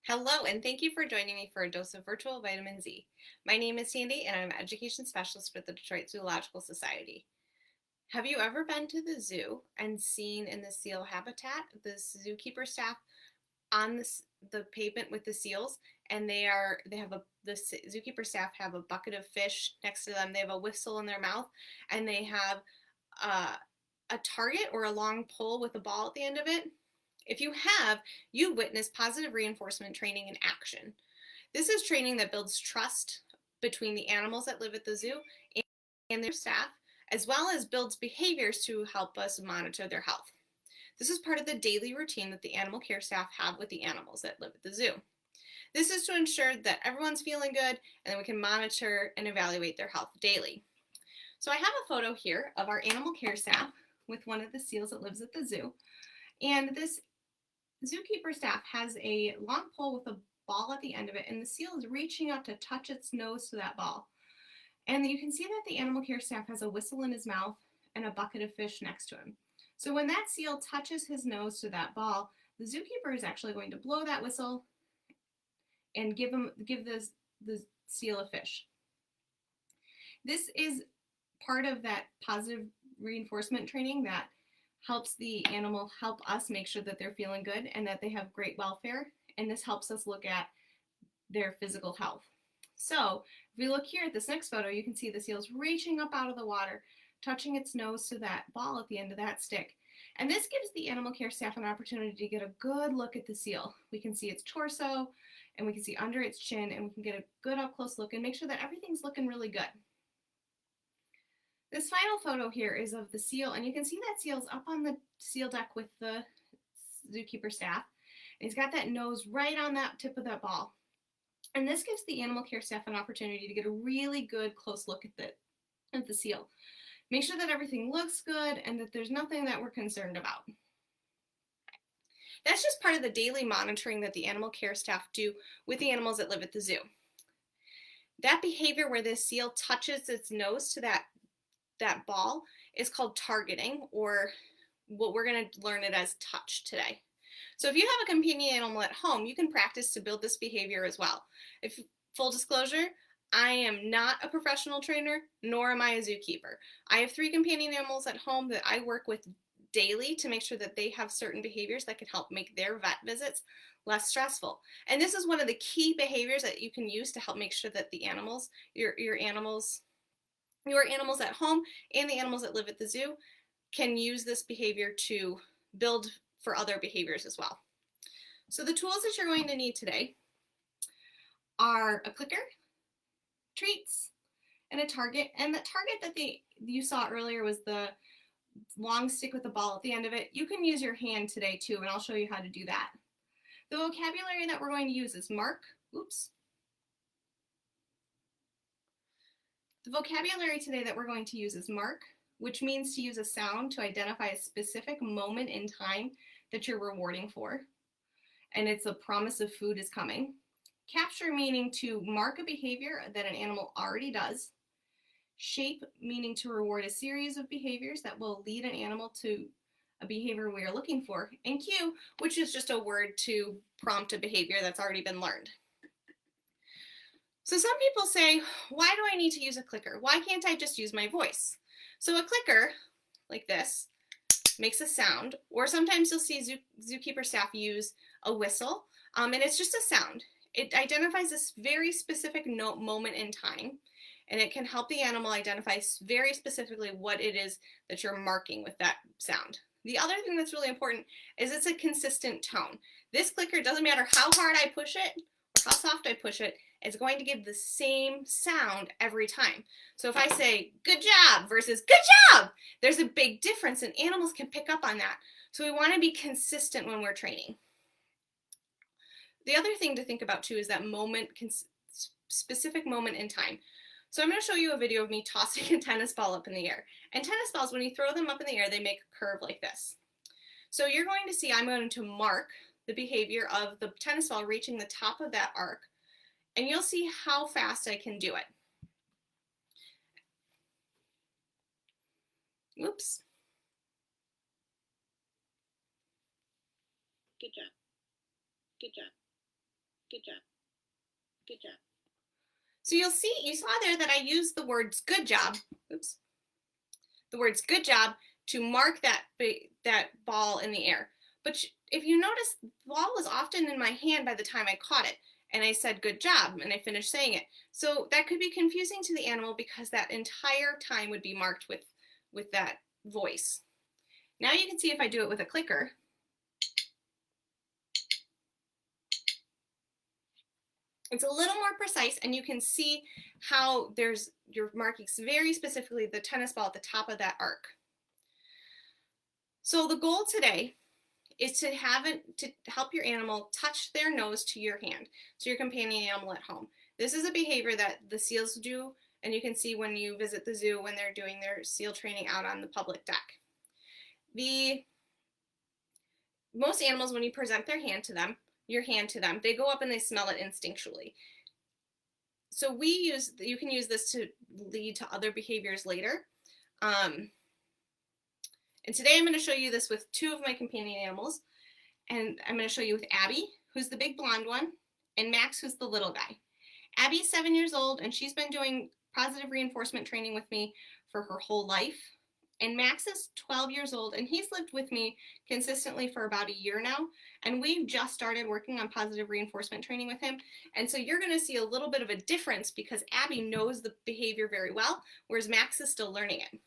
Hello, and thank you for joining me for a dose of virtual vitamin Z. My name is Sandy, and I'm an education specialist with the Detroit Zoological Society. Have you ever been to the zoo and seen in the seal habitat the zookeeper staff on the pavement with the seals, and the zookeeper staff have a bucket of fish next to them. They have a whistle in their mouth, and they have uh, a target or a long pole with a ball at the end of it. If you have, you witnessed positive reinforcement training in action. This is training that builds trust between the animals that live at the zoo and their staff, as well as builds behaviors to help us monitor their health. This is part of the daily routine that the animal care staff have with the animals that live at the zoo. This is to ensure that everyone's feeling good and that we can monitor and evaluate their health daily. So I have a photo here of our animal care staff with one of the seals that lives at the zoo. And this zookeeper staff has a long pole with a ball at the end of it, and the seal is reaching up to touch its nose to that ball. And you can see that the animal care staff has a whistle in his mouth and a bucket of fish next to him. So when that seal touches his nose to that ball, the zookeeper is actually going to blow that whistle and give the seal a fish. This is part of that positive reinforcement training that helps the animal help us make sure that they're feeling good and that they have great welfare. And this helps us look at their physical health. So if we look here at this next photo, you can see the seal's reaching up out of the water, touching its nose to that ball at the end of that stick. And this gives the animal care staff an opportunity to get a good look at the seal. We can see its torso, and we can see under its chin, and we can get a good up close look and make sure that everything's looking really good. This final photo here is of the seal, and you can see that seal's up on the seal deck with the zookeeper staff. And he's got that nose right on that tip of that ball. And this gives the animal care staff an opportunity to get a really good close look at the seal. Make sure that everything looks good and that there's nothing that we're concerned about. That's just part of the daily monitoring that the animal care staff do with the animals that live at the zoo. That behavior where the seal touches its nose to that ball is called targeting, or what we're going to learn it as touch today. So if you have a companion animal at home, you can practice to build this behavior as well. If full disclosure, I am not a professional trainer, nor am I a zookeeper. I have 3 companion animals at home that I work with daily to make sure that they have certain behaviors that can help make their vet visits less stressful. And this is one of the key behaviors that you can use to help make sure that the animals, your animals at home and the animals that live at the zoo can use this behavior to build for other behaviors as well. So the tools that you're going to need today are a clicker, treats, and a target. And the target that you saw earlier was the long stick with the ball at the end of it. You can use your hand today too, and I'll show you how to do that. The vocabulary that we're going to use is mark. The vocabulary today that we're going to use is mark, which means to use a sound to identify a specific moment in time that you're rewarding for. And it's a promise of food is coming. Capture, meaning to mark a behavior that an animal already does. Shape, meaning to reward a series of behaviors that will lead an animal to a behavior we are looking for. And cue, which is just a word to prompt a behavior that's already been learned. So some people say, why do I need to use a clicker? Why can't I just use my voice? So a clicker, like this, makes a sound, or sometimes you'll see zookeeper staff use a whistle, and it's just a sound. It identifies this very specific moment in time, and it can help the animal identify very specifically what it is that you're marking with that sound. The other thing that's really important is it's a consistent tone. This clicker, doesn't matter how hard I push it or how soft I push it, it's going to give the same sound every time. So if I say, good job versus good job, there's a big difference, and animals can pick up on that. So we want to be consistent when we're training. The other thing to think about too is that specific moment in time. So I'm going to show you a video of me tossing a tennis ball up in the air. And tennis balls, when you throw them up in the air, they make a curve like this. So you're going to see I'm going to mark the behavior of the tennis ball reaching the top of that arc, and you'll see how fast I can do it. Oops. Good job. Good job. Good job. Good job. So you saw there that I used the words good job, oops, the words good job to mark that ball in the air. But if you notice, the ball was often in my hand by the time I caught it, and I said good job, and I finished saying it. So that could be confusing to the animal because that entire time would be marked with that voice. Now you can see if I do it with a clicker. It's a little more precise, and you can see how you're marking very specifically the tennis ball at the top of that arc. So the goal today is to help your animal touch their nose to your hand, so your companion animal at home. This is a behavior that the seals do, and you can see when you visit the zoo when they're doing their seal training out on the public deck. Most animals, when you present your hand to them, they go up and they smell it instinctually. So you can use this to lead to other behaviors later. And today I'm going to show you this with two of my companion animals. And I'm going to show you with Abby, who's the big blonde one, and Max, who's the little guy. Abby's 7 years old, and she's been doing positive reinforcement training with me for her whole life. And Max is 12 years old, and he's lived with me consistently for about a year now. And we've just started working on positive reinforcement training with him. And so you're going to see a little bit of a difference because Abby knows the behavior very well, whereas Max is still learning it.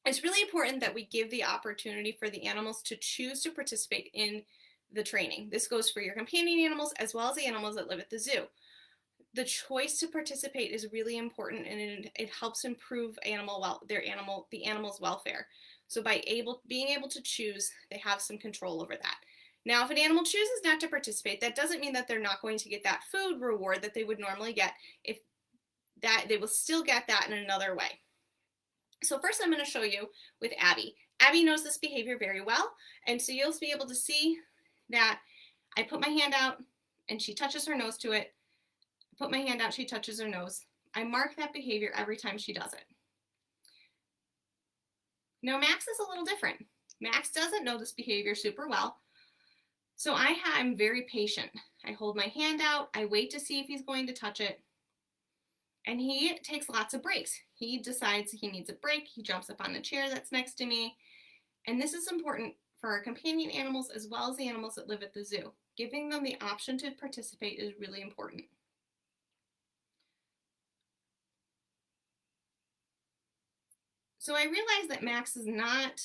It's really important that we give the opportunity for the animals to choose to participate in the training. This goes for your companion animals as well as the animals that live at the zoo. The choice to participate is really important, and it helps improve the animal's welfare. So by being able to choose, they have some control over that. Now, if an animal chooses not to participate, that doesn't mean that they're not going to get that food reward that they would normally get. They will still get that in another way. So first I'm going to show you with Abby. Abby knows this behavior very well, and so you'll be able to see that I put my hand out and she touches her nose to it. Put my hand out, she touches her nose. I mark that behavior every time she does it. Now Max is a little different. Max doesn't know this behavior super well, so I'm very patient. I hold my hand out, I wait to see if he's going to touch it, and he takes lots of breaks. He decides he needs a break, he jumps up on the chair that's next to me, and this is important for our companion animals as well as the animals that live at the zoo. Giving them the option to participate is really important. So I realized that Max is not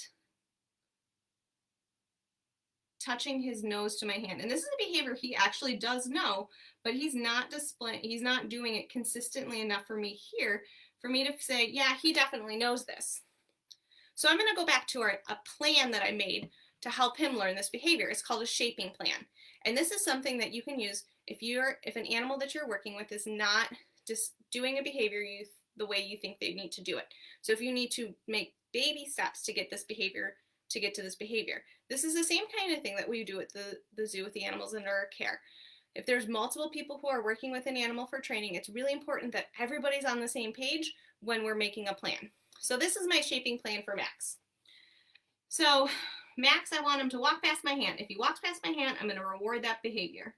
touching his nose to my hand. And this is a behavior he actually does know, but he's not doing it consistently enough for me here for me to say, yeah, he definitely knows this. So I'm going to go back to a plan that I made to help him learn this behavior. It's called a shaping plan. And this is something that you can use if an animal that you're working with is not just doing a behavior the way you think they need to do it. So if you need to make baby steps to get to this behavior, this is the same kind of thing that we do at the zoo with the animals under our care. If there's multiple people who are working with an animal for training, it's really important that everybody's on the same page when we're making a plan. So this is my shaping plan for Max. So Max, I want him to walk past my hand. If he walks past my hand, I'm going to reward that behavior.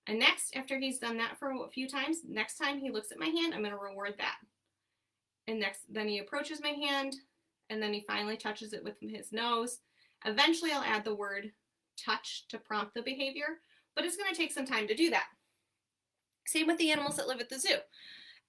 And next, after he's done that for a few times, next time he looks at my hand, I'm going to reward that. And then he approaches my hand, and then he finally touches it with his nose. Eventually, I'll add the word touch to prompt the behavior, but it's going to take some time to do that. Same with the animals that live at the zoo.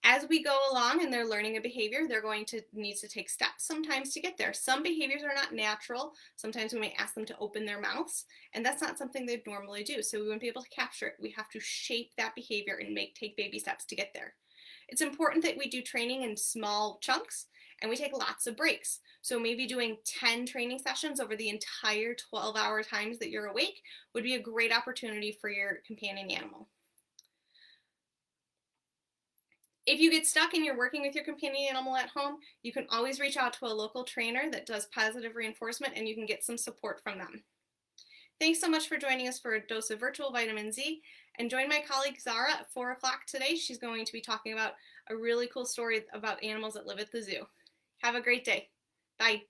As we go along and they're learning a behavior, they're going to need to take steps sometimes to get there. Some behaviors are not natural. Sometimes we may ask them to open their mouths, and that's not something they'd normally do. So we wouldn't be able to capture it. We have to shape that behavior and take baby steps to get there. It's important that we do training in small chunks and we take lots of breaks. So maybe doing 10 training sessions over the entire 12-hour times that you're awake would be a great opportunity for your companion animal. If you get stuck and you're working with your companion animal at home, you can always reach out to a local trainer that does positive reinforcement and you can get some support from them. Thanks so much for joining us for a dose of virtual vitamin Z, and join my colleague Zara at 4 o'clock today. She's going to be talking about a really cool story about animals that live at the zoo. Have a great day. Bye.